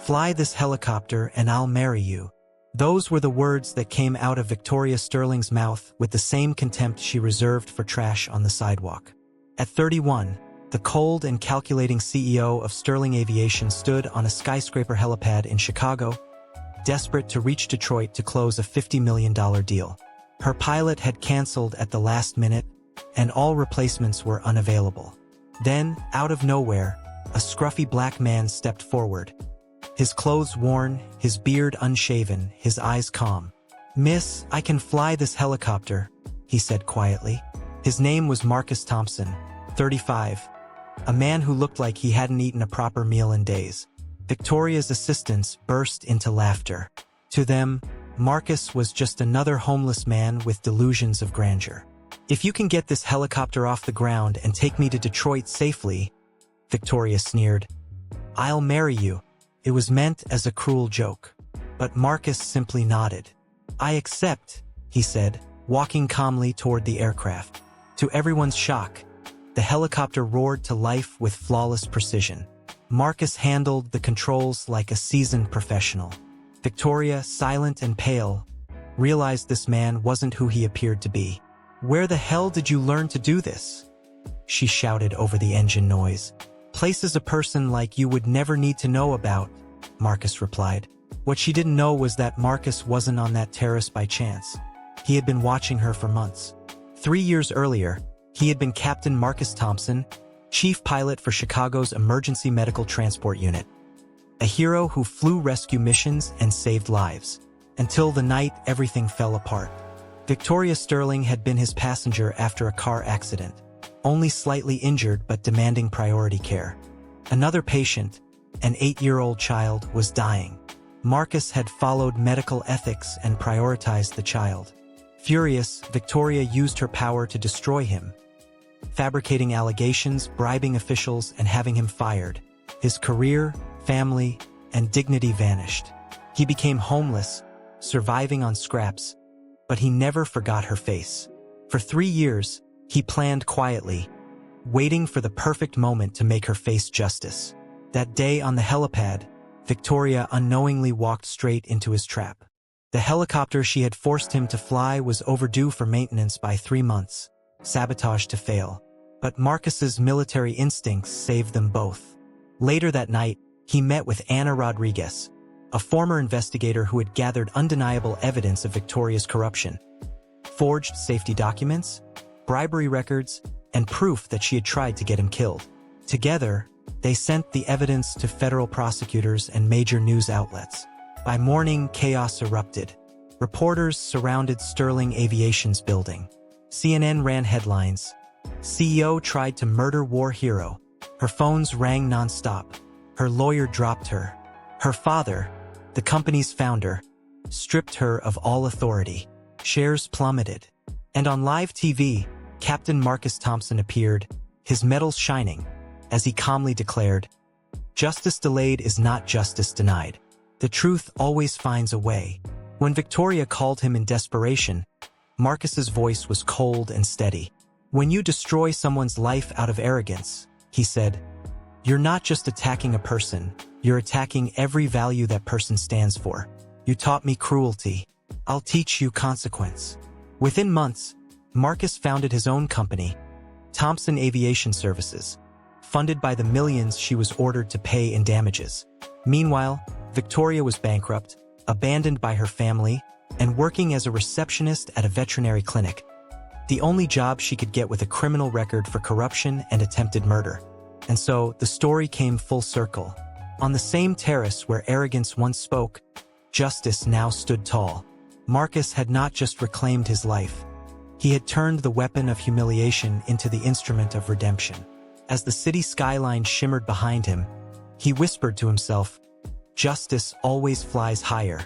"Fly this helicopter and I'll marry you." Those were the words that came out of Victoria Sterling's mouth with the same contempt she reserved for trash on the sidewalk. At 31, the cold and calculating CEO of Sterling Aviation stood on a skyscraper helipad in Chicago, desperate to reach Detroit to close a $50 million deal. Her pilot had canceled at the last minute, and all replacements were unavailable. Then, out of nowhere, a scruffy black man stepped forward. His clothes worn, his beard unshaven, his eyes calm. "Miss, I can fly this helicopter," he said quietly. His name was Marcus Thompson, 35, a man who looked like he hadn't eaten a proper meal in days. Victoria's assistants burst into laughter. To them, Marcus was just another homeless man with delusions of grandeur. "If you can get this helicopter off the ground and take me to Detroit safely," Victoria sneered, "I'll marry you." It was meant as a cruel joke. But Marcus simply nodded. "I accept," he said, walking calmly toward the aircraft. To everyone's shock, the helicopter roared to life with flawless precision. Marcus handled the controls like a seasoned professional. Victoria, silent and pale, realized this man wasn't who he appeared to be. "Where the hell did you learn to do this?" she shouted over the engine noise. "Places a person like you would never need to know about," Marcus replied. What she didn't know was that Marcus wasn't on that terrace by chance. He had been watching her for months. 3 years earlier, he had been Captain Marcus Thompson, chief pilot for Chicago's Emergency Medical Transport Unit. A hero who flew rescue missions and saved lives. Until the night everything fell apart. Victoria Sterling had been his passenger after a car accident, only slightly injured but demanding priority care. Another patient, an 8-year-old child, was dying. Marcus had followed medical ethics and prioritized the child. Furious, Victoria used her power to destroy him, fabricating allegations, bribing officials, and having him fired. His career, family, and dignity vanished. He became homeless, surviving on scraps, but he never forgot her face. For 3 years, he planned quietly, waiting for the perfect moment to make her face justice. That day on the helipad, Victoria unknowingly walked straight into his trap. The helicopter she had forced him to fly was overdue for maintenance by 3 months, sabotaged to fail. But Marcus's military instincts saved them both. Later that night, he met with Anna Rodriguez, a former investigator who had gathered undeniable evidence of Victoria's corruption. Forged safety documents, bribery records, and proof that she had tried to get him killed. Together, they sent the evidence to federal prosecutors and major news outlets. By morning, chaos erupted. Reporters surrounded Sterling Aviation's building. CNN ran headlines. CEO tried to murder war hero. Her phones rang nonstop. Her lawyer dropped her. Her father, the company's founder, stripped her of all authority. Shares plummeted. And on live TV, Captain Marcus Thompson appeared, his medals shining, as he calmly declared, "Justice delayed is not justice denied. The truth always finds a way." When Victoria called him in desperation, Marcus's voice was cold and steady. "When you destroy someone's life out of arrogance," he said, "you're not just attacking a person, you're attacking every value that person stands for. You taught me cruelty. I'll teach you consequence." Within months, Marcus founded his own company, Thompson Aviation Services, funded by the millions she was ordered to pay in damages. Meanwhile, Victoria was bankrupt, abandoned by her family, and working as a receptionist at a veterinary clinic. The only job she could get with a criminal record for corruption and attempted murder. And so, the story came full circle. On the same terrace where arrogance once spoke, justice now stood tall. Marcus had not just reclaimed his life. He had turned the weapon of humiliation into the instrument of redemption. As the city skyline shimmered behind him, he whispered to himself, "Justice always flies higher."